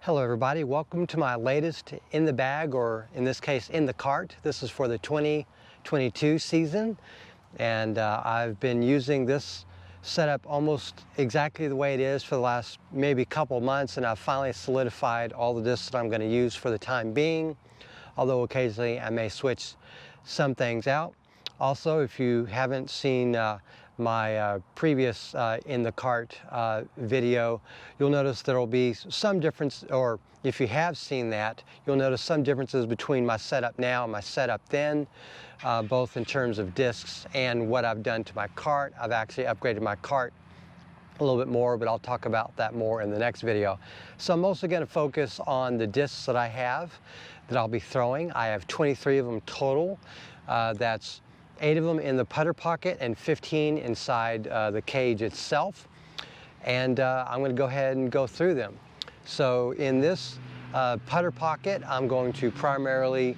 Hello everybody, welcome to my latest in the bag, or in this case in the cart. This is for the 2022 season, and I've been using this setup almost exactly the way it is for the last maybe couple months, and I've finally solidified all the discs that I'm going to use for the time being, although occasionally I may switch some things out. Also, if you haven't seen my previous in the cart video, you'll notice there will be some difference, or if you have seen that, you'll notice some differences between my setup now and my setup then, both in terms of discs and what I've done to my cart. I've actually upgraded my cart a little bit more, but I'll talk about that more in the next video. So I'm mostly going to focus on the discs that I have that I'll be throwing. I have 23 of them total. That's 8 of them in the putter pocket and 15 inside the cage itself. And I'm going to go ahead and go through them. So in this putter pocket, I'm going to primarily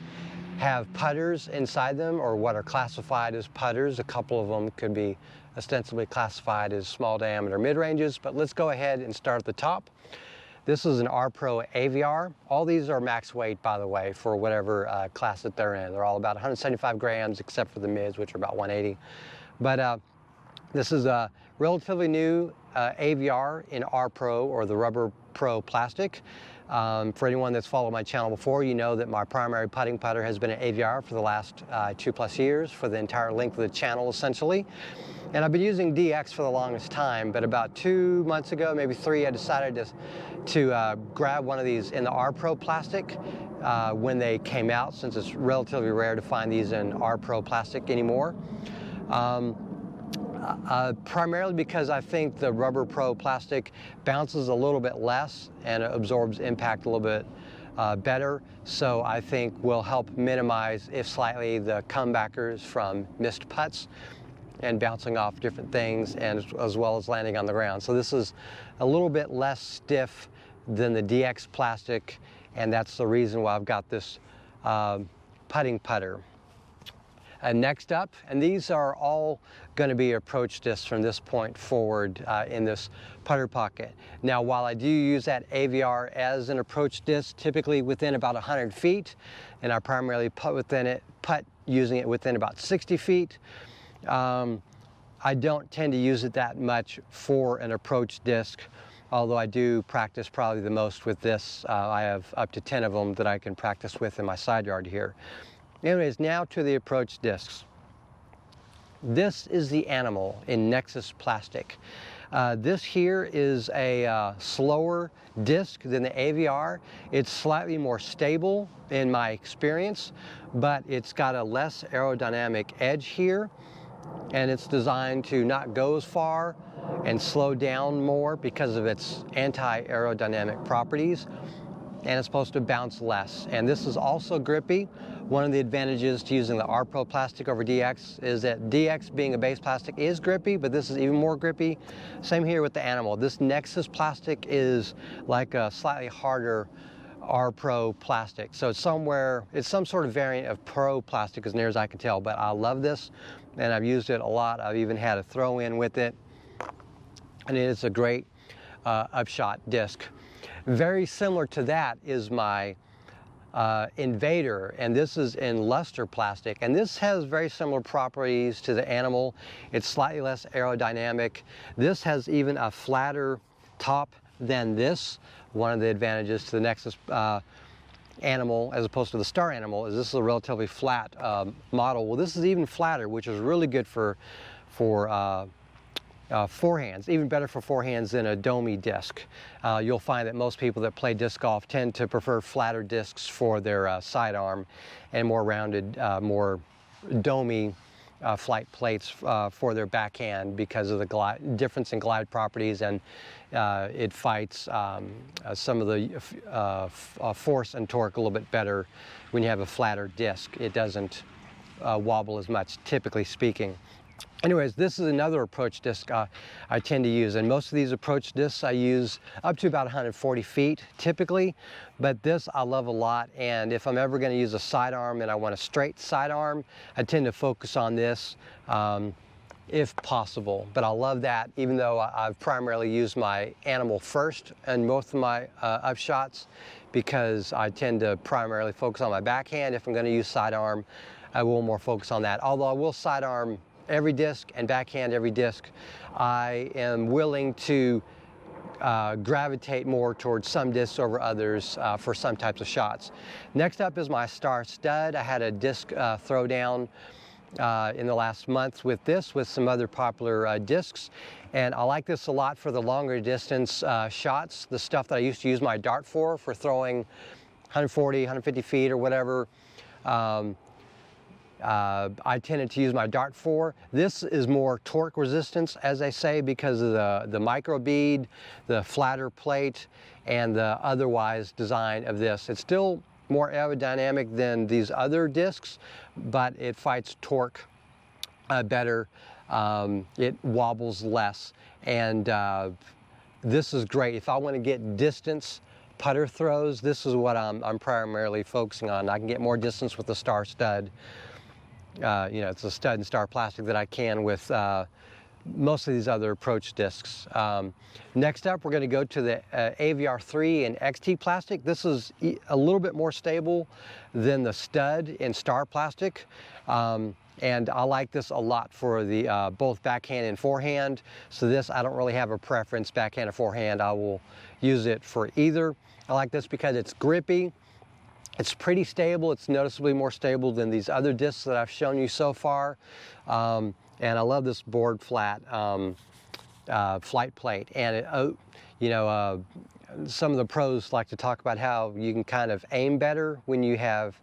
have putters inside them, or what are classified as putters. A couple of them could be ostensibly classified as small diameter mid-ranges, but let's go ahead and start at the top. This is an R-Pro Aviar. All these are max weight, by the way, for whatever class that they're in. They're all about 175 grams, except for the mids, which are about 180. But this is a relatively new Aviar in R-Pro, or the Rpro plastic. For anyone that's followed my channel before, you know that my primary putting putter has been an Aviar for the last 2+ years, for the entire length of the channel, essentially. And I've been using DX for the longest time, but about 2 months ago, maybe 3, I decided to grab one of these in the R-Pro plastic when they came out, since it's relatively rare to find these in R-Pro plastic anymore. Primarily because I think the Rpro plastic bounces a little bit less and absorbs impact a little bit better, so I think will help minimize, if slightly, the comebackers from missed putts and bouncing off different things, and as well as landing on the ground. So this is a little bit less stiff than the DX plastic, and that's the reason why I've got this putting putter. Next up, and these are all going to be approach discs from this point forward in this putter pocket. Now, while I do use that Aviar as an approach disc, typically within about 100 feet, and I primarily putt using it within about 60 feet, I don't tend to use it that much for an approach disc, although I do practice probably the most with this. I have up to 10 of them that I can practice with in my side yard here. Anyways, now to the approach discs. This is the Animal in Nexus plastic. This here is a slower disc than the Aviar. It's slightly more stable in my experience, but it's got a less aerodynamic edge here, and it's designed to not go as far and slow down more because of its anti-aerodynamic properties, and it's supposed to bounce less. And this is also grippy. One of the advantages to using the R-Pro plastic over DX is that DX, being a base plastic, is grippy, but this is even more grippy. Same here with the Animal. This Nexus plastic is like a slightly harder R-Pro plastic. So it's some sort of variant of Pro plastic, as near as I can tell, but I love this, and I've used it a lot. I've even had a throw-in with it, and it is a great upshot disc. Very similar to that is my Invader, and this is in Luster plastic, and this has very similar properties to the Animal. It's slightly less aerodynamic. This has even a flatter top than this. One of the advantages to the Nexus Animal as opposed to the Star Animal is this is a relatively flat model. Well, this is even flatter, which is really good for forehands, even better for forehands than a domey disc. You'll find that most people that play disc golf tend to prefer flatter discs for their sidearm, and more rounded, more domey flight plates for their backhand, because of the difference in glide properties, and it fights some of the force and torque a little bit better when you have a flatter disc. It doesn't wobble as much, typically speaking. Anyways, this is another approach disc I tend to use, and most of these approach discs I use up to about 140 feet typically, but this I love a lot. And if I'm ever going to use a sidearm and I want a straight sidearm, I tend to focus on this. if possible. But I love that, even though I've primarily used my animal first in most of my upshots, because I tend to primarily focus on my backhand. If I'm going to use sidearm, I will more focus on that. Although I will sidearm every disc and backhand every disc, I am willing to gravitate more towards some discs over others for some types of shots. Next up is my Star stud. I had a disc throwdown in the last month with this, with some other popular discs, and I like this a lot for the longer distance shots, the stuff that I used to use my dart for throwing 140, 150 feet or whatever. I tended to use my dart for. This is more torque resistance, as they say, because of the micro bead, the flatter plate, and the otherwise design of this. It's still more aerodynamic than these other discs, but it fights torque better. It wobbles less, and this is great. If I want to get distance putter throws, this is what I'm primarily focusing on. I can get more distance with the Star stud. You know, it's a stud and star plastic that I can with most of these other approach discs. Next up, we're going to go to the Aviar3 and Xt plastic. This is a little bit more stable than the stud and star plastic. And I like this a lot for the both backhand and forehand. So this, I don't really have a preference, backhand or forehand. I will use it for either. I like this because it's grippy. It's pretty stable. It's noticeably more stable than these other discs that I've shown you so far. And I love this board flat flight plate. And it, you know, some of the pros like to talk about how you can kind of aim better when you have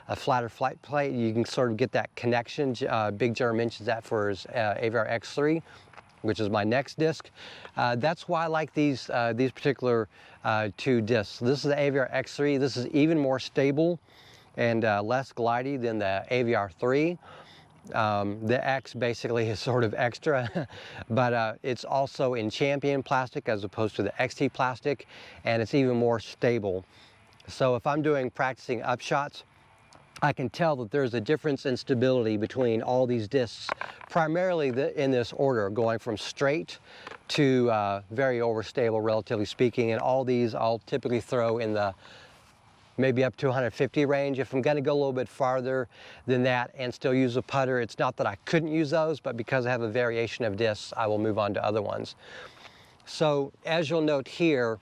a flatter flight plate. You can sort of get that connection. Big Jer mentions that for his Aviar X3, which is my next disc. That's why I like these particular two discs. This is the Aviar X3. This is even more stable and less glidey than the Aviar 3. The X basically is sort of extra, but it's also in Champion plastic as opposed to the XT plastic, and it's even more stable. So if I'm doing practicing upshots, I can tell that there's a difference in stability between all these discs, primarily in this order, going from straight to very overstable, relatively speaking. And all these I'll typically throw in the maybe up to 150 range. If I'm going to go a little bit farther than that and still use a putter, it's not that I couldn't use those, but because I have a variation of discs, I will move on to other ones. So as you'll note here,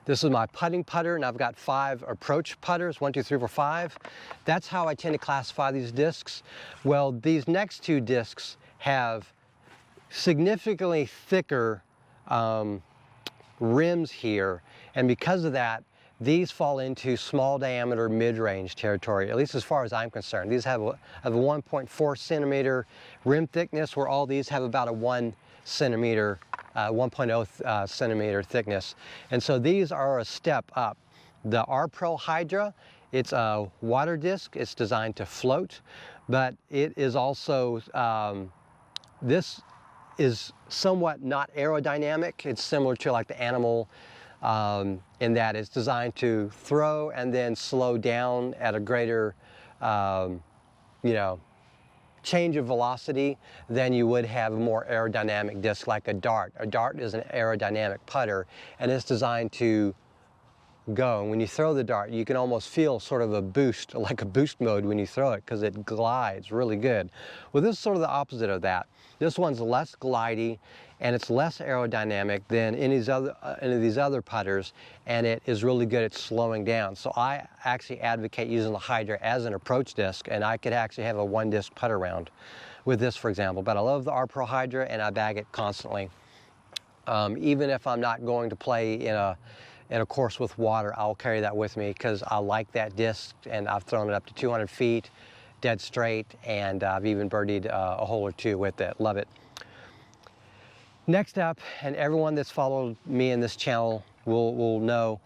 this is my putting putter, and I've got 5 approach putters, 1, 2, 3, 4, 5. That's how I tend to classify these discs. Well, these next 2 discs have significantly thicker rims here, and because of that, these fall into small diameter mid-range territory, at least as far as I'm concerned. These have a 1.4 centimeter rim thickness, where all these have about a 1 centimeter 1.0 centimeter thickness. And so these are a step up. The Rpro Hydra, it's a water disc. It's designed to float, but it is also, this is somewhat not aerodynamic. It's similar to like the Animal in that it's designed to throw and then slow down at a greater, you know, change of velocity than you would have a more aerodynamic disc like a dart. A dart is an aerodynamic putter, and it's designed to go. And when you throw the dart, you can almost feel sort of a boost, like a boost mode when you throw it, because it glides really good. Well, this is sort of the opposite of that. This one's less glidey, and it's less aerodynamic than any of these other putters, and it is really good at slowing down. So I actually advocate using the Hydra as an approach disc, and I could actually have a 1-disc putter round with this, for example. But I love the Rpro Hydra, and I bag it constantly. Even if I'm not going to play in a course with water, I'll carry that with me because I like that disc, and I've thrown it up to 200 feet, dead straight, and I've even birdied a hole or 2 with it. Love it. Next up, and everyone that's followed me in this channel will know,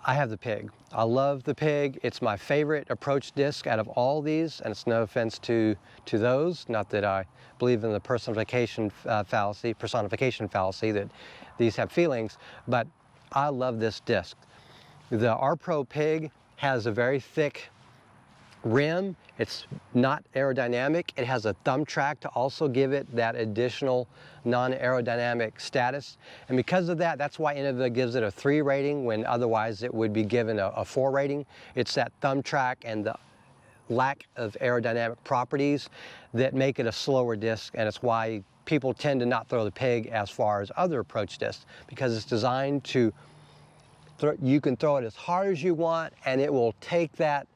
I have the Pig. I love the Pig. It's my favorite approach disc out of all these, and it's no offense to those. Not that I believe in the personification fallacy that these have feelings, but I love this disc. The Rpro Pig has a very thick rim. It's not aerodynamic. It has a thumb track to also give it that additional non-aerodynamic status. And because of that, that's why Innova gives it a 3 rating when otherwise it would be given a 4 rating. It's that thumb track and the lack of aerodynamic properties that make it a slower disc, and it's why people tend to not throw the pig as far as other approach discs, because it's designed to, you can throw it as hard as you want and it will take that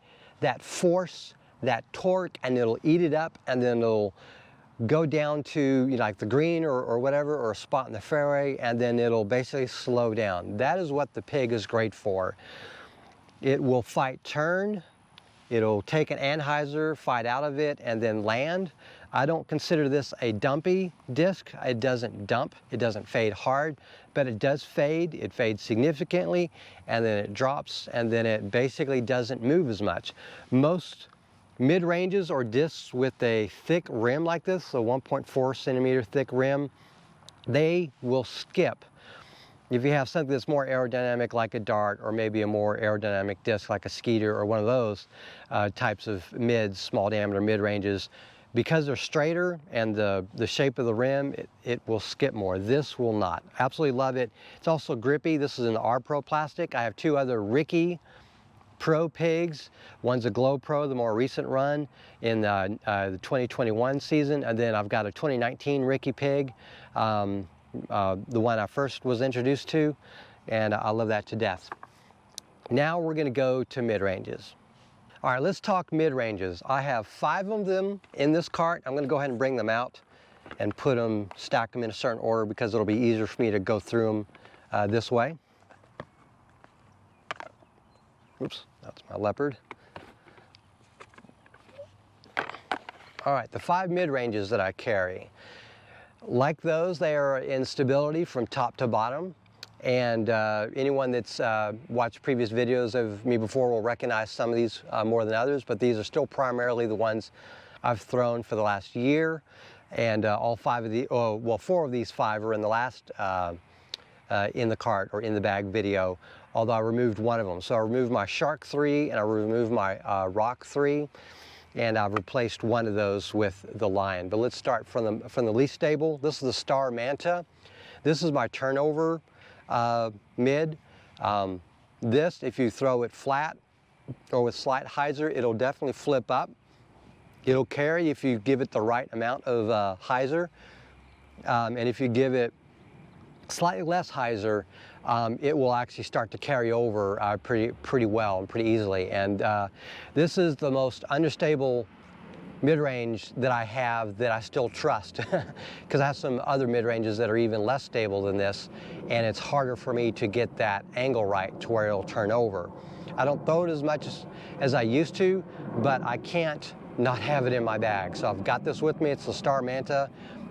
force, that torque, and it'll eat it up, and then it'll go down to, you know, like the green or whatever, or a spot in the fairway, and then it'll basically slow down. That is what the pig is great for. It will fight turn. It'll take an anhyzer, fight out of it, and then land. I don't consider this a dumpy disc. It doesn't dump, it doesn't fade hard, but it does fade. It fades significantly, and then it drops, and then it basically doesn't move as much. Most mid-ranges or discs with a thick rim like this, a 1.4 centimeter thick rim, they will skip. If you have something that's more aerodynamic like a dart, or maybe a more aerodynamic disc like a Skeeter or one of those types of mids, small diameter mid-ranges, because they're straighter and the shape of the rim, it will skip more. This will not. Absolutely love it. It's also grippy. This is an R-Pro plastic. I have 2 other Ricky Pro pigs. One's a Glow Pro, the more recent run in the 2021 season, and then I've got a 2019 Ricky pig. The one I first was introduced to, and I love that to death. Now we're going to go to mid-ranges. All right, let's talk mid-ranges. I have 5 of them in this cart. I'm going to go ahead and bring them out and stack them in a certain order, because it'll be easier for me to go through them this way. Oops, that's my Leopard. All right, the 5 mid-ranges that I carry. Like those, they are in stability from top to bottom, and anyone that's watched previous videos of me before will recognize some of these more than others, but these are still primarily the ones I've thrown for the last year, and all 5 of the, well, 4 of these 5 are in the last in the cart or in the bag video, although I removed one of them. So I removed my Shark 3 and I removed my Rok 3. And I've replaced one of those with the Lion. But let's start from the least stable. This is the Star Manta. This is my turnover mid. This, if you throw it flat or with slight hyzer, it'll definitely flip up. It'll carry if you give it the right amount of hyzer. And if you give it slightly less hyzer, it will actually start to carry over pretty well and pretty easily. And this is the most unstable mid-range that I have that I still trust, because I have some other mid-ranges that are even less stable than this, and it's harder for me to get that angle right to where it'll turn over. I don't throw it as much as I used to, but I can't not have it in my bag. So I've got this with me. It's the Star Manta.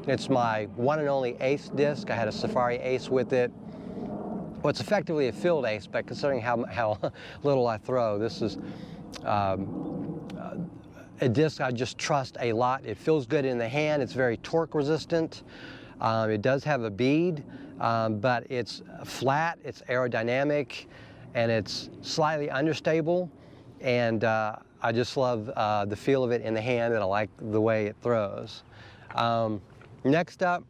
It's my one and only ace disc. I had a Safari ace with it. Well, it's effectively a field ace, but considering how little I throw, this is a disc I just trust a lot. It feels good in the hand. It's very torque resistant. It does have a bead, but it's flat, it's aerodynamic, and it's slightly understable. And I just love the feel of it in the hand, and I like the way it throws. Next up,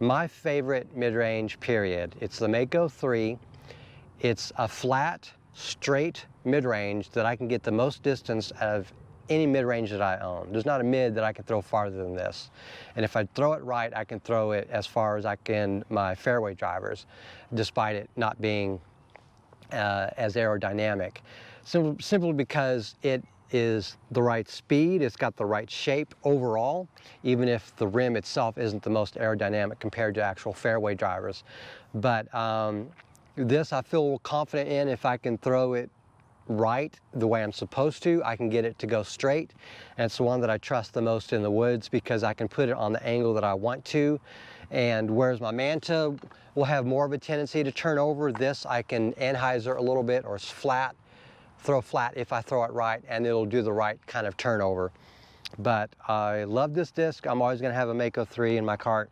my favorite mid-range period. It's the Mako 3. It's a flat, straight mid-range that I can get the most distance out of any mid-range that I own. There's not a mid that I can throw farther than this. And if I throw it right, I can throw it as far as I can my Fairway Drivers, despite it not being as aerodynamic. Simply because it is the right speed, it's got the right shape overall, even if the rim itself isn't the most aerodynamic compared to actual Fairway Drivers. But this I feel confident in. If I can throw it right the way I'm supposed to, I can get it to go straight. And it's the one that I trust the most in the woods, because I can put it on the angle that I want to. And whereas my Manta will have more of a tendency to turn over, this I can anhyzer a little bit, or flat, throw flat if I throw it right, and it'll do the right kind of turnover. But I love this disc. I'm always going to have a Mako 3 in my cart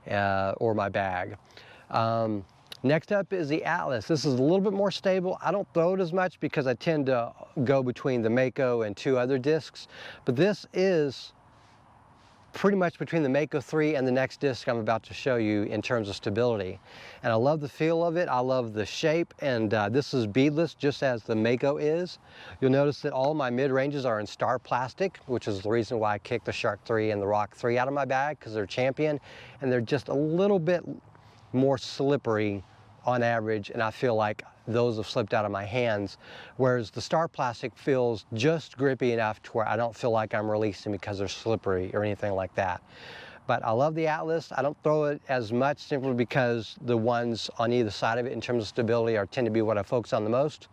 or my bag. Next up is the Atlas. This is a little bit more stable. I don't throw it as much because I tend to go between the Mako and 2 other discs, but this is pretty much between the Mako3 and the next disc I'm about to show you in terms of stability. And I love the feel of it, I love the shape, and this is beadless just as the Mako is. You'll notice that all my mid-ranges are in Star Plastic, which is the reason why I kicked the Shark 3 and the Rok 3 out of my bag, because they're Champion, and they're just a little bit more slippery on average, and I feel like those have slipped out of my hands, whereas the Star Plastic feels just grippy enough to where I don't feel like I'm releasing because they're slippery or anything like that. But I love the Atlas. I don't throw it as much simply because the ones on either side of it in terms of stability tend to be what I focus on the most.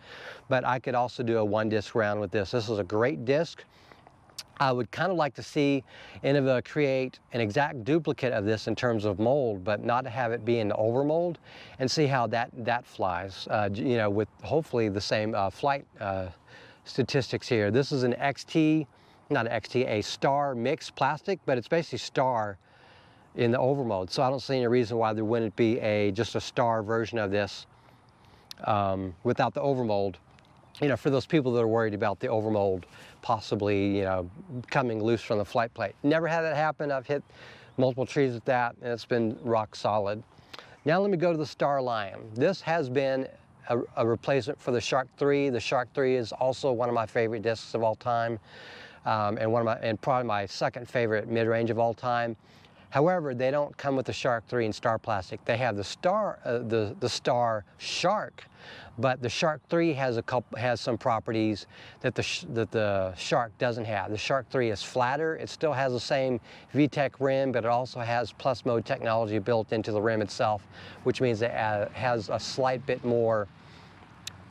But I could also do a 1-disc round with this. This is a great disc. I would kind of like to see Innova create an exact duplicate of this in terms of mold, but not have it be in the overmold, and see how that flies, you know, with hopefully the same flight statistics here. This is an XT, not an XT, a Star mixed plastic, but it's basically Star in the overmold. So I don't see any reason why there wouldn't be just a Star version of this without the overmold. You know, for those people that are worried about the overmold possibly, you know, coming loose from the flight plate. Never had that happen. I've hit multiple trees with that, and it's been rock solid. Now let me go to the Star line. This has been a replacement for the Shark 3. The Shark 3 is also one of my favorite discs of all time, and probably my second favorite mid-range of all time. However, they don't come with the Shark 3 and Star Plastic. They have the Star, the Star Shark, but the Shark 3 has some properties that the Shark doesn't have. The Shark 3 is flatter. It still has the same VTEC rim, but it also has plus mode technology built into the rim itself, which means it has a slight bit more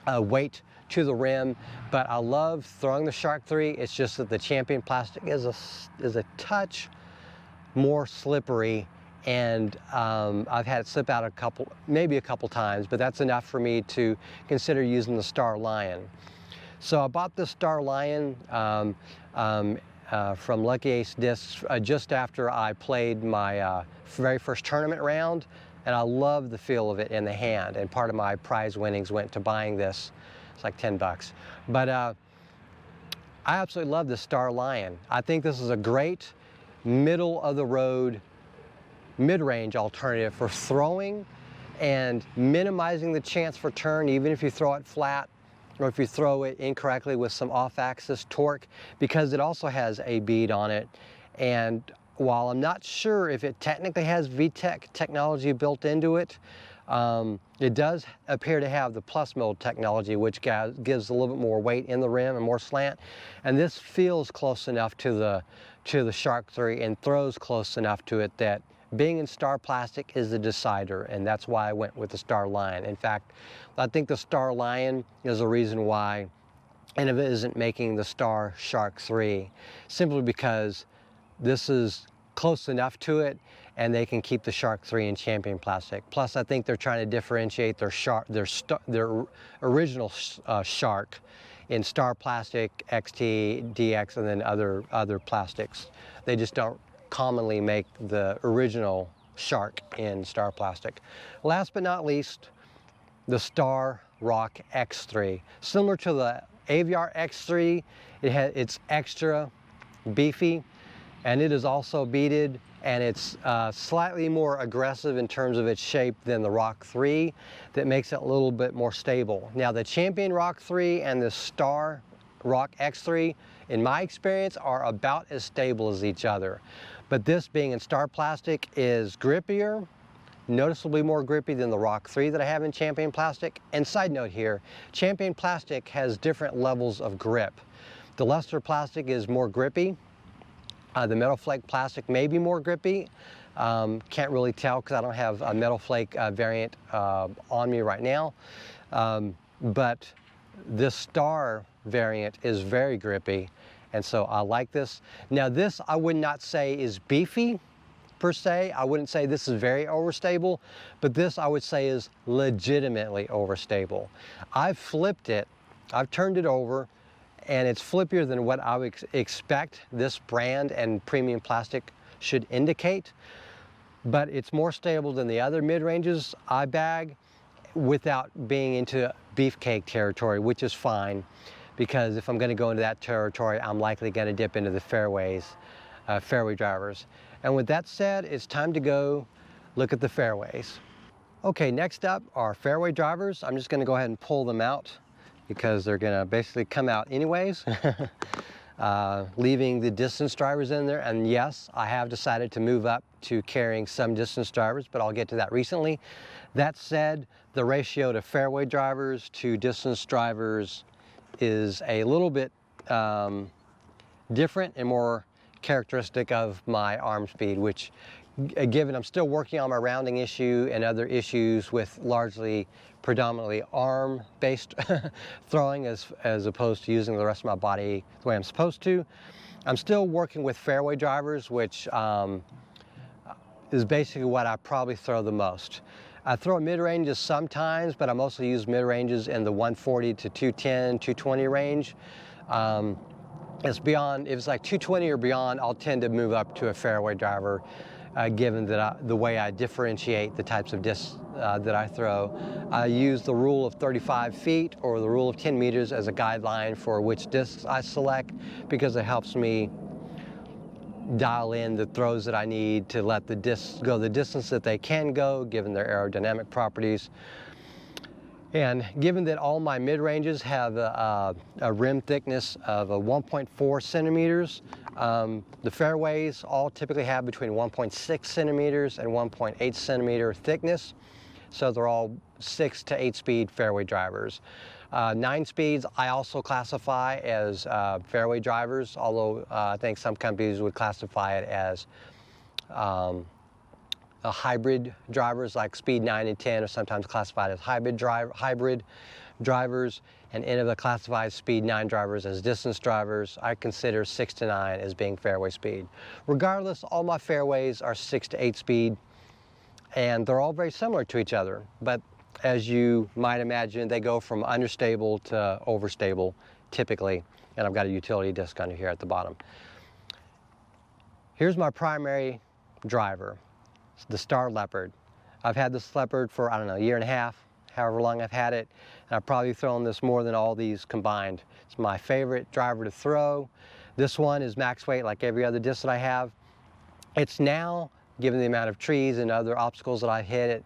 weight to the rim. But I love throwing the Shark 3. It's just that the Champion plastic is a touch more slippery, and I've had it slip out maybe a couple times, but that's enough for me to consider using the Star Lion. So I bought the Star Lion from Lucky Ace Discs just after I played my very first tournament round, and I love the feel of it in the hand, and part of my prize winnings went to buying this. It's like 10 bucks. But I absolutely love the Star Lion. I think this is a great middle of the road mid-range alternative for throwing and minimizing the chance for turn, even if you throw it flat or if you throw it incorrectly with some off-axis torque, because it also has a bead on it. And while I'm not sure if it technically has VTEC technology built into it, it does appear to have the plus mode technology, which gives a little bit more weight in the rim and more slant. And this feels close enough to the Shark 3 and throws close enough to it that being in Star Plastic is the decider, and that's why I went with the Star Lion. In fact, I think the Star Lion is the reason why Innova isn't making the Star Shark 3, simply because this is close enough to it and they can keep the Shark 3 in Champion plastic. Plus, I think they're trying to differentiate their original Shark in Star Plastic, XT, DX, and then other plastics. They just don't commonly make the original Shark in Star Plastic. Last but not least, the Star Rok X3. Similar to the Aviar X3, it's extra beefy, and it is also beaded, and it's slightly more aggressive in terms of its shape than the Rok 3. That makes it a little bit more stable. Now the Champion Rok 3 and the Star Rok X3, in my experience, are about as stable as each other. But this, being in Star Plastic, is grippier, noticeably more grippy than the Rok 3 that I have in Champion Plastic. And side note here, Champion Plastic has different levels of grip. The Luster plastic is more grippy. The Metal Flake plastic may be more grippy. Can't really tell because I don't have a Metal Flake variant on me right now. But this Star variant is very grippy, and so I like this. Now this I would not say is beefy per se. I wouldn't say this is very overstable, but this I would say is legitimately overstable. I've flipped it, I've turned it over, and it's flippier than what I would expect this brand and premium plastic should indicate, but it's more stable than the other mid-ranges I bag, without being into beefcake territory, which is fine, because if I'm going to go into that territory, I'm likely going to dip into the fairways, fairway drivers. And with that said, it's time to go look at the fairways. Okay, next up are fairway drivers. I'm just going to go ahead and pull them out because they're going to basically come out anyways. Leaving the distance drivers in there. And yes, I have decided to move up to carrying some distance drivers, but I'll get to that recently. That said, the ratio to fairway drivers to distance drivers is a little bit different and more characteristic of my arm speed, which, given I'm still working on my rounding issue and other issues with largely predominantly arm-based throwing as opposed to using the rest of my body the way I'm supposed to, I'm still working with fairway drivers, which is basically what I probably throw the most. I throw mid-ranges sometimes, but I mostly use mid-ranges in the 140 to 210, 220 range. It's beyond, if it's like 220 or beyond, I'll tend to move up to a fairway driver, given that the way I differentiate the types of discs that I throw. I use the rule of 35 feet or the rule of 10 meters as a guideline for which discs I select, because it helps me dial in the throws that I need to let the discs go the distance that they can go, given their aerodynamic properties. And given that all my mid-ranges have a rim thickness of a 1.4 centimeters, the fairways all typically have between 1.6 centimeters and 1.8 centimeter thickness. So they're all 6 to 8 speed fairway drivers. 9 speeds I also classify as fairway drivers, although I think some companies would classify it as hybrid drivers, like speed 9 and 10 are sometimes classified as hybrid drivers, and Innova classifies speed 9 drivers as distance drivers. I consider 6 to 9 as being fairway speed. Regardless, all my fairways are 6 to 8 speed, and they're all very similar to each other, but as you might imagine, they go from understable to overstable typically, and I've got a utility disc under here at the bottom. Here's my primary driver, the Star Leopard. I've had this Leopard for, I don't know, a year and a half, however long I've had it, and I've probably thrown this more than all these combined. It's my favorite driver to throw. This one is max weight like every other disc that I have. It's now, given the amount of trees and other obstacles that I've hit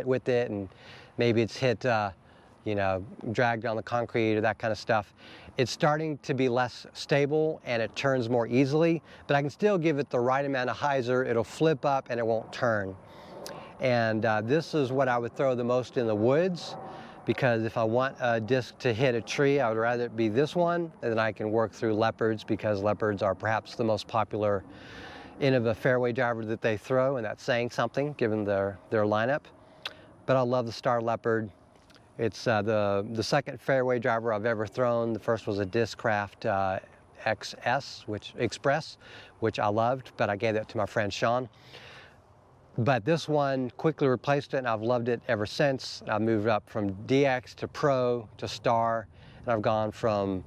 with it, and maybe it's hit, dragged on the concrete or that kind of stuff. It's starting to be less stable and it turns more easily, but I can still give it the right amount of hyzer. It'll flip up and it won't turn. And this is what I would throw the most in the woods, because if I want a disc to hit a tree, I would rather it be this one, and then I can work through Leopards, because Leopards are perhaps the most popular Innova fairway driver that they throw, and that's saying something given their lineup. But I love the Star Leopard. It's the second fairway driver I've ever thrown. The first was a Discraft Express, which I loved, but I gave that to my friend Sean. But this one quickly replaced it, and I've loved it ever since. I've moved up from DX to Pro to Star, and I've gone from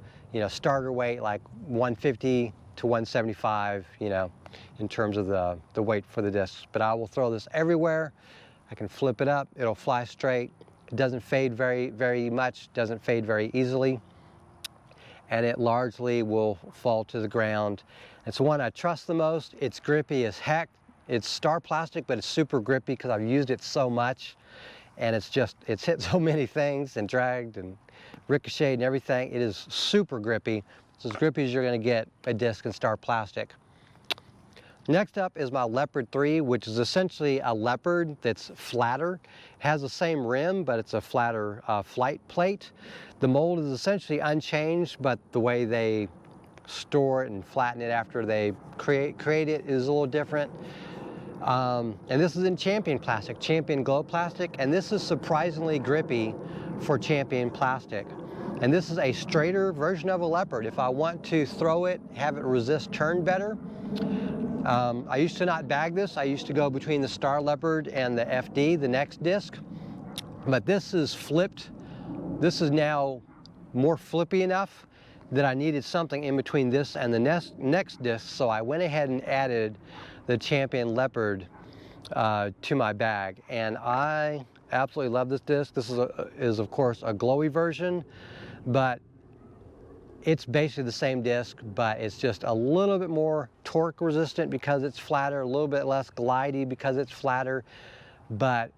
starter weight like 150 to 175, in terms of the weight for the discs. But I will throw this everywhere. I can flip it up, it'll fly straight. It doesn't fade very, very much, doesn't fade very easily. And it largely will fall to the ground. It's the one I trust the most. It's grippy as heck. It's Star plastic, but it's super grippy because I've used it so much. And it's hit so many things and dragged and ricocheted and everything. It is super grippy. It's as grippy as you're gonna get a disc in Star plastic. Next up is my Leopard 3, which is essentially a Leopard that's flatter. It has the same rim, but it's a flatter flight plate. The mold is essentially unchanged, but the way they store it and flatten it after they create it is a little different. And this is in Champion plastic, Champion Glow plastic, and this is surprisingly grippy for Champion plastic. And this is a straighter version of a Leopard. If I want to throw it, have it resist turn better, I used to not bag this. I used to go between the Star Leopard and the FD, the next disc. But this is flipped. This is now more flippy enough that I needed something in between this and the next disc, so I went ahead and added the Champion Leopard to my bag. And I Absolutely love this disc. This is of course a glowy version, but it's basically the same disc, but it's just a little bit more torque resistant because it's flatter, a little bit less glidey because it's flatter, but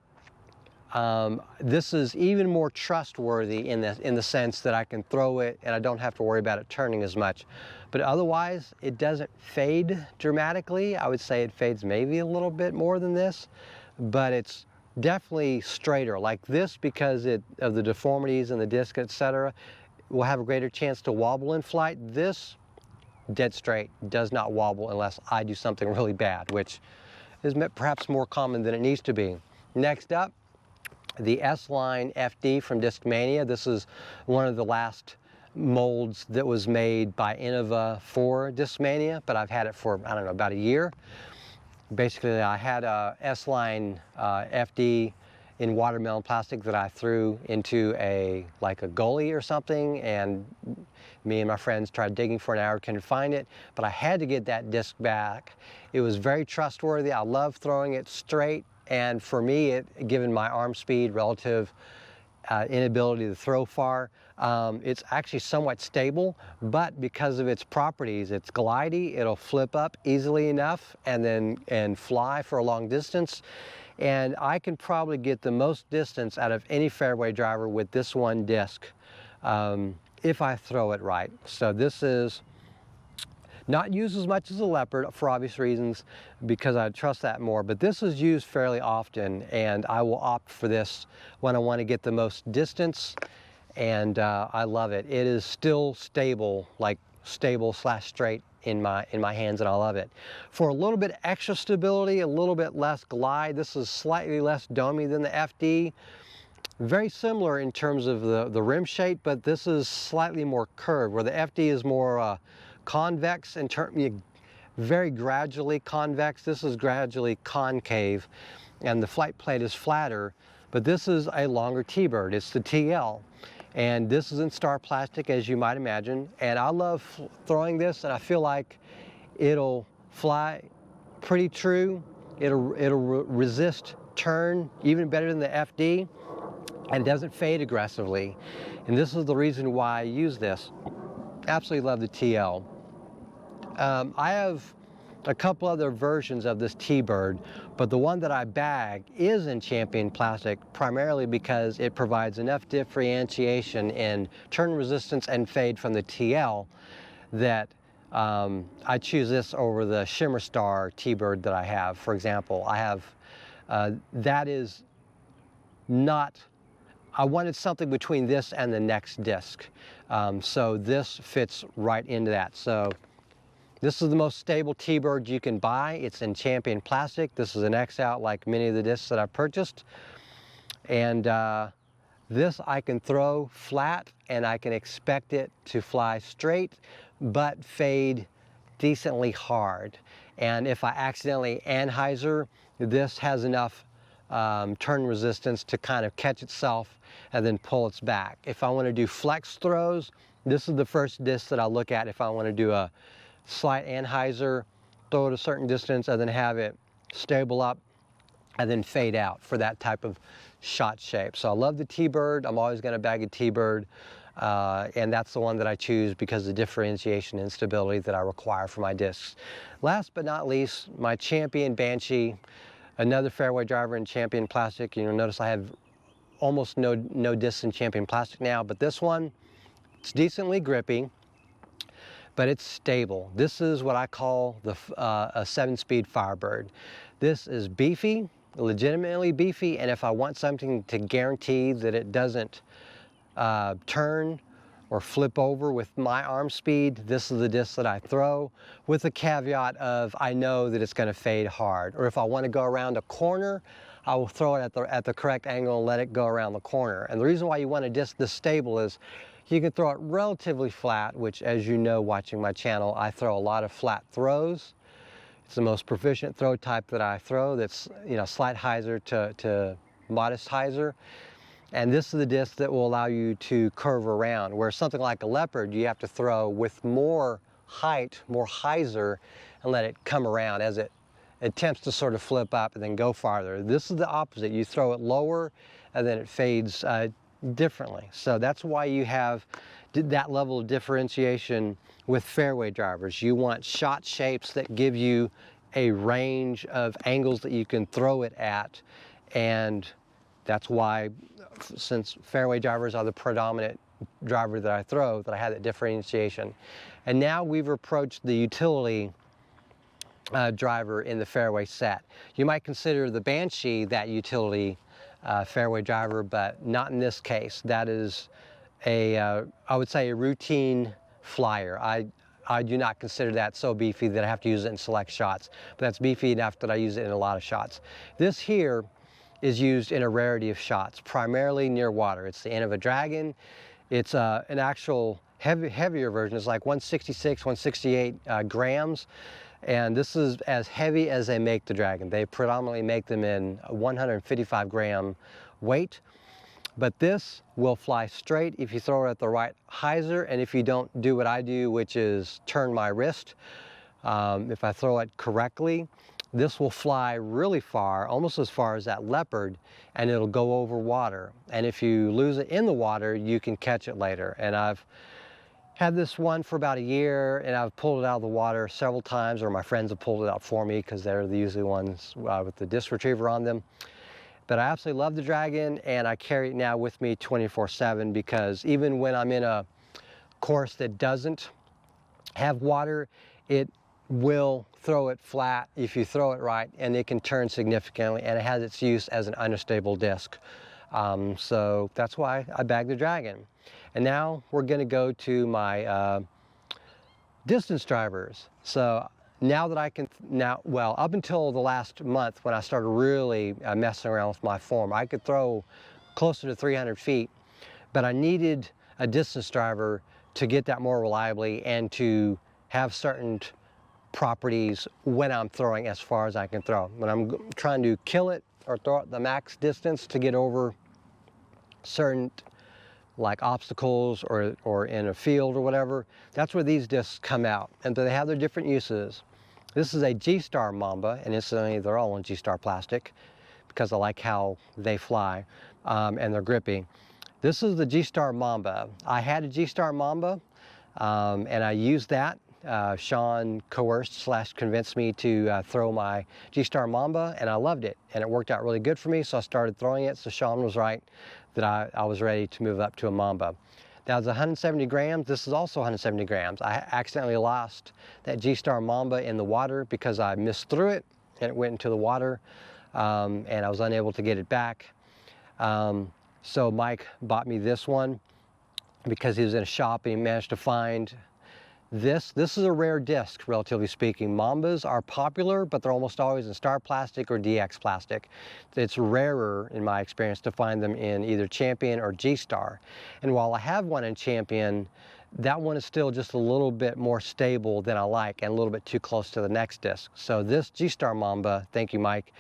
this is even more trustworthy in the sense that I can throw it and I don't have to worry about it turning as much. But otherwise, it doesn't fade dramatically. I would say it fades maybe a little bit more than this, but it's definitely straighter. Like this, because of the deformities in the disc, etc., will have a greater chance to wobble in flight. This, dead straight, does not wobble unless I do something really bad, which is perhaps more common than it needs to be. Next up, the S-Line FD from Discmania. This is one of the last molds that was made by Innova for Discmania, but I've had it for, I don't know, about a year. Basically, I had a S-Line FD in watermelon plastic that I threw into like a gully or something, and me and my friends tried digging for an hour, couldn't find it, but I had to get that disc back. It was very trustworthy. I love throwing it straight, and for me, given my arm speed, relative inability to throw far, it's actually somewhat stable, but because of its properties, it's glidey, it'll flip up easily enough and fly for a long distance. And I can probably get the most distance out of any fairway driver with this one disc if I throw it right. So this is not used as much as a Leopard for obvious reasons because I trust that more, but this is used fairly often, and I will opt for this when I want to get the most distance, and I love it. It is still stable, like stable/straight in my hands, and I love it. For a little bit extra stability, a little bit less glide, this is slightly less domey than the FD. Very similar in terms of the rim shape, but this is slightly more curved, where the FD is more convex, very gradually convex. This is gradually concave, and the flight plate is flatter, but this is a longer T-bird. It's the TL, and this is in star plastic, as you might imagine, and I love throwing this, and I feel like it'll fly pretty true. It'll resist turn even better than the FD, and it doesn't fade aggressively, and this is the reason why I use this. Absolutely love the TL. I have a couple other versions of this T-bird, but the one that I bag is in Champion plastic, primarily because it provides enough differentiation in turn resistance and fade from the TL that I choose this over the Shimmer Star T-bird that I have. For example, I have, that is not, I wanted something between this and the next disc. So this fits right into that. So this is the most stable T-bird you can buy. It's in Champion plastic. This is an X-out like many of the discs that I've purchased. And this I can throw flat, and I can expect it to fly straight, but fade decently hard. And if I accidentally anhyzer, this has enough turn resistance to kind of catch itself and then pull its back. If I want to do flex throws, this is the first disc that I look at if I want to do a slight anhyzer, throw it a certain distance, and then have it stable up and then fade out for that type of shot shape. So I love the T-bird. I'm always going to bag a T-bird, and that's the one that I choose because of the differentiation and stability that I require for my discs. Last but not least, my Champion Banshee, another fairway driver in Champion plastic. You'll notice I have almost no discs in Champion plastic now, but this one, it's decently grippy, but it's stable. This is what I call a 7-speed Firebird. This is beefy, legitimately beefy, and if I want something to guarantee that it doesn't turn or flip over with my arm speed, this is the disc that I throw, with the caveat of I know that it's going to fade hard. Or if I want to go around a corner, I will throw it at the correct angle and let it go around the corner. And the reason why you want a disc this stable is you can throw it relatively flat, which, as you know, watching my channel, I throw a lot of flat throws. It's the most proficient throw type that I throw. That's, you know, slight hyzer to modest hyzer. And this is the disc that will allow you to curve around, where something like a Leopard, you have to throw with more height, more hyzer, and let it come around as attempts to sort of flip up and then go farther. This is the opposite. You throw it lower and then it fades differently. So that's why you have that level of differentiation with fairway drivers. You want shot shapes that give you a range of angles that you can throw it at, and that's why, since fairway drivers are the predominant driver that I throw, that I have that differentiation. And now we've approached the utility driver in the fairway set. You might consider the Banshee that utility fairway driver, but not in this case. That is I would say a routine flyer. I do not consider that so beefy that I have to use it in select shots, but that's beefy enough that I use it in a lot of shots. This here is used in a rarity of shots, primarily near water. It's the Innova Dragon. It's an actual heavier version. It's like 166, 168 grams. And this is as heavy as they make the Dragon. They predominantly make them in 155 gram weight. But this will fly straight if you throw it at the right hyzer, and if you don't do what I do, which is turn my wrist, if I throw it correctly, this will fly really far, almost as far as that Leopard, and it'll go over water. And if you lose it in the water, you can catch it later. And I've had this one for about a year, and I've pulled it out of the water several times, or my friends have pulled it out for me because they're the usually ones with the disc retriever on them. But I absolutely love the Dragon, and I carry it now with me 24/7, because even when I'm in a course that doesn't have water, it will throw it flat if you throw it right, and it can turn significantly, and it has its use as an unstable disc. So that's why I bagged the Dragon. And now we're going to go to my distance drivers. So now that I can, well, up until the last month when I started really messing around with my form, I could throw closer to 300 feet, but I needed a distance driver to get that more reliably and to have certain properties when I'm throwing as far as I can throw. When I'm trying to kill it or throw it the max distance to get over certain like obstacles or in a field or whatever, that's where these discs come out, and they have their different uses. This is a G-Star Mamba, and incidentally, they're all in G-Star plastic because I like how they fly and they're grippy. This is the G-Star Mamba. I had a G-Star Mamba, and I used that. Sean coerced / convinced me to throw my G-Star Mamba, and I loved it, and it worked out really good for me, so I started throwing it. So Sean was right that I was ready to move up to a Mamba. That was 170 grams. This is also 170 grams. I accidentally lost that G-Star Mamba in the water because I missed through it, and it went into the water, and I was unable to get it back. So Mike bought me this one because he was in a shop and he managed to find this. This is a rare disc, relatively speaking. Mambas are popular, but they're almost always in Star plastic or DX plastic. It's rarer, in my experience, to find them in either Champion or G-Star. And while I have one in Champion, that one is still just a little bit more stable than I like and a little bit too close to the next disc. So this G-Star Mamba, thank you Mike,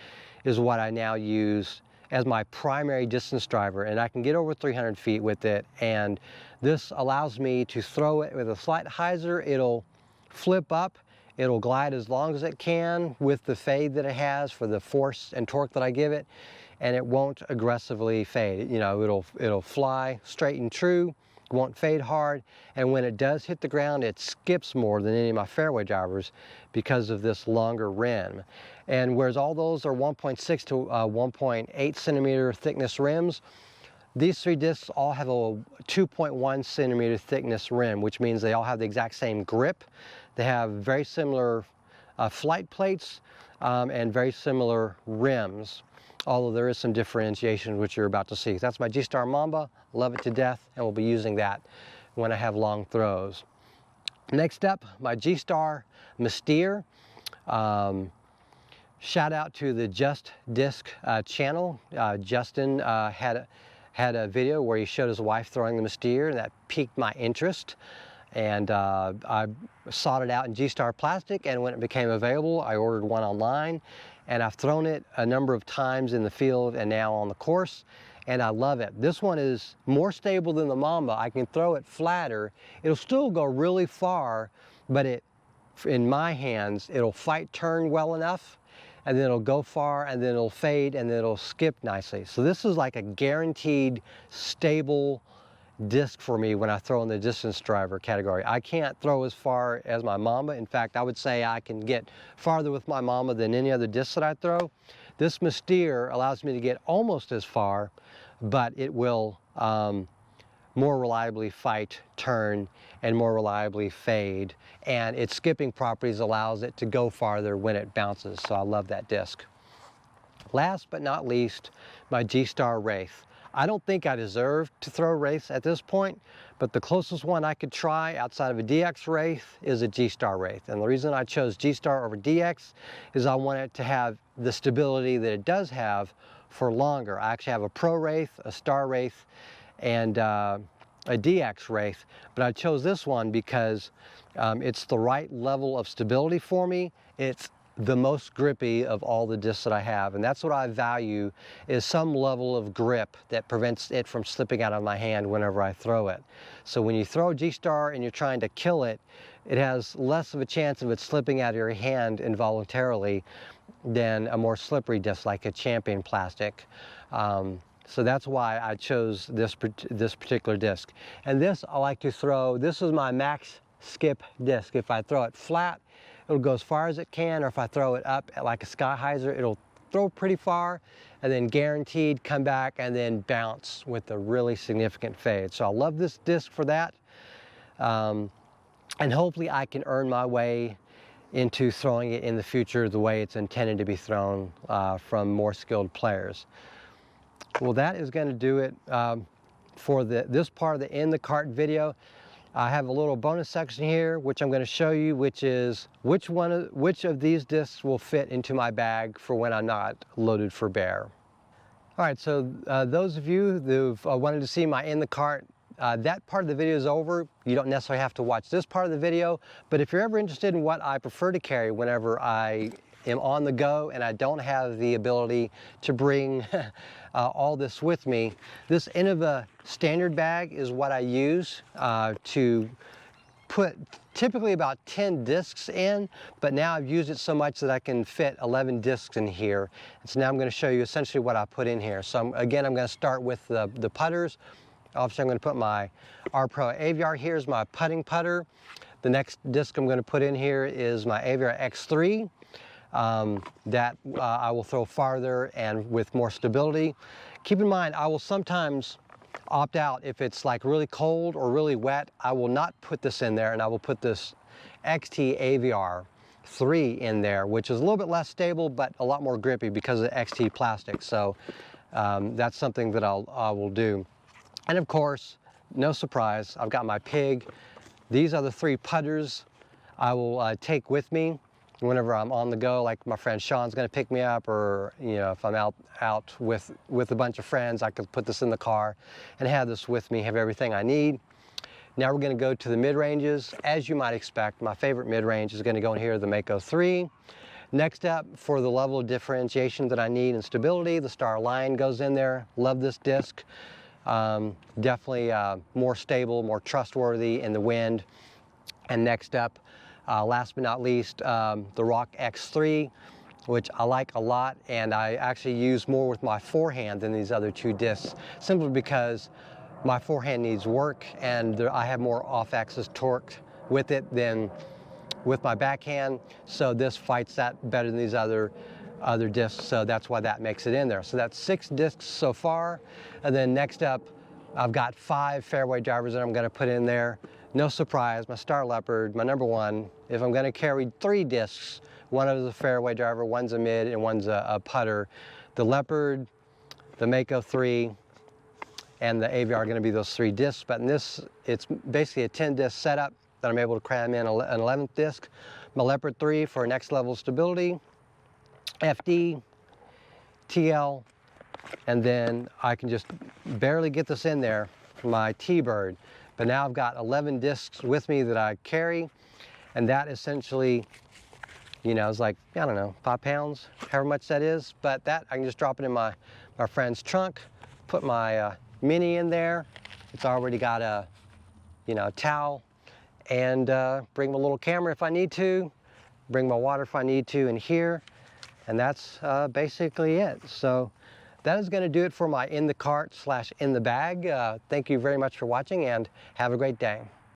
is what I now use as my primary distance driver, and I can get over 300 feet with it, and this allows me to throw it with a slight hyzer. It'll flip up, it'll glide as long as it can with the fade that it has for the force and torque that I give it, and it won't aggressively fade. You know, it'll fly straight and true, won't fade hard, and when it does hit the ground, it skips more than any of my fairway drivers because of this longer rim. And whereas all those are 1.6 to 1.8 centimeter thickness rims, these three discs all have a 2.1 centimeter thickness rim, which means they all have the exact same grip. They have very similar flight plates and very similar rims, although there is some differentiation, which you're about to see. That's my G-Star Mamba. Love it to death, and we'll be using that when I have long throws. Next up, my G-Star Mystere. Shout out to the Just Disc channel. Justin had a video where he showed his wife throwing the Mystere, and that piqued my interest. And I sought it out in G-Star plastic, and when it became available, I ordered one online, and I've thrown it a number of times in the field and now on the course, and I love it. This one is more stable than the Mamba. I can throw it flatter. It'll still go really far, but in my hands, it'll fight turn well enough and then it'll go far, and then it'll fade, and then it'll skip nicely. So this is like a guaranteed stable disc for me when I throw in the distance driver category. I can't throw as far as my Mamba. In fact, I would say I can get farther with my Mamba than any other disc that I throw. This Mystere allows me to get almost as far, but it will more reliably fight, turn, and more reliably fade. And its skipping properties allows it to go farther when it bounces, so I love that disc. Last but not least, my G-Star Wraith. I don't think I deserve to throw Wraiths at this point, but the closest one I could try outside of a DX Wraith is a G-Star Wraith. And the reason I chose G-Star over DX is I want it to have the stability that it does have for longer. I actually have a Pro Wraith, a Star Wraith, and a DX Wraith, but I chose this one because it's the right level of stability for me. It's the most grippy of all the discs that I have, and that's what I value, is some level of grip that prevents it from slipping out of my hand whenever I throw it. So when you throw a G-Star and you're trying to kill it, it has less of a chance of it slipping out of your hand involuntarily than a more slippery disc like a Champion plastic. So that's why I chose this particular disc. And this I like to throw, this is my max skip disc. If I throw it flat, it'll go as far as it can, or if I throw it up at like a sky hyzer, it'll throw pretty far and then guaranteed come back and then bounce with a really significant fade. So I love this disc for that. And hopefully I can earn my way into throwing it in the future the way it's intended to be thrown from more skilled players. Well, that is going to do it for this part of the In the Cart video. I have a little bonus section here which I'm going to show you, which is which of these discs will fit into my bag for when I'm not loaded for bear. All right, so those of you who've wanted to see my In the Cart, that part of the video is over. You don't necessarily have to watch this part of the video, but if you're ever interested in what I prefer to carry whenever I am on the go and I don't have the ability to bring all this with me, this Innova Standard Bag is what I use to put typically about 10 discs in, but now I've used it so much that I can fit 11 discs in here. And so now I'm going to show you essentially what I put in here. So again, I'm going to start with the putters. Obviously, I'm going to put my R-Pro Aviar. Here's my putting putter. The next disc I'm going to put in here is my Avr X3. That I will throw farther and with more stability. Keep in mind, I will sometimes opt out if it's like really cold or really wet. I will not put this in there, and I will put this XT Aviar3 in there, which is a little bit less stable but a lot more grippy because of the XT plastic. So that's something that I will do. And of course, no surprise, I've got my pig. These are the 3 putters I will take with me whenever I'm on the go, like my friend Sean's gonna pick me up, or if I'm out with a bunch of friends, I could put this in the car and have this with me, have everything I need. Now we're gonna go to the mid-ranges. As you might expect, my favorite mid-range is gonna go in here, the Mako3. Next up, for the level of differentiation that I need and stability, the Star Line goes in there. Love this disc. Definitely more stable, more trustworthy in the wind. And next up, last but not least, the Rok X3, which I like a lot, and I actually use more with my forehand than these other 2 discs, simply because my forehand needs work, and I have more off-axis torque with it than with my backhand, so this fights that better than these other discs, so that's why that makes it in there. So that's 6 discs so far, and then next up, I've got 5 fairway drivers that I'm going to put in there. No surprise, my Star Leopard, my #1. If I'm going to carry 3 discs, one of a fairway driver, one's a mid, and one's a putter, the Leopard, the Mako3, and the Aviar are going to be those 3 discs. But in this, it's basically a 10-disc setup that I'm able to cram in an 11th disc. My Leopard 3 for next level stability, FD, TL, and then I can just barely get this in there for my T-Bird. But now I've got 11 discs with me that I carry, and that essentially, is like, I don't know, 5 pounds, however much that is. But that, I can just drop it in my friend's trunk, put my Mini in there. It's already got a towel, and bring my little camera if I need to, bring my water if I need to in here, And that's basically it. So that is going to do it for my in the cart / in the bag. Thank you very much for watching and have a great day.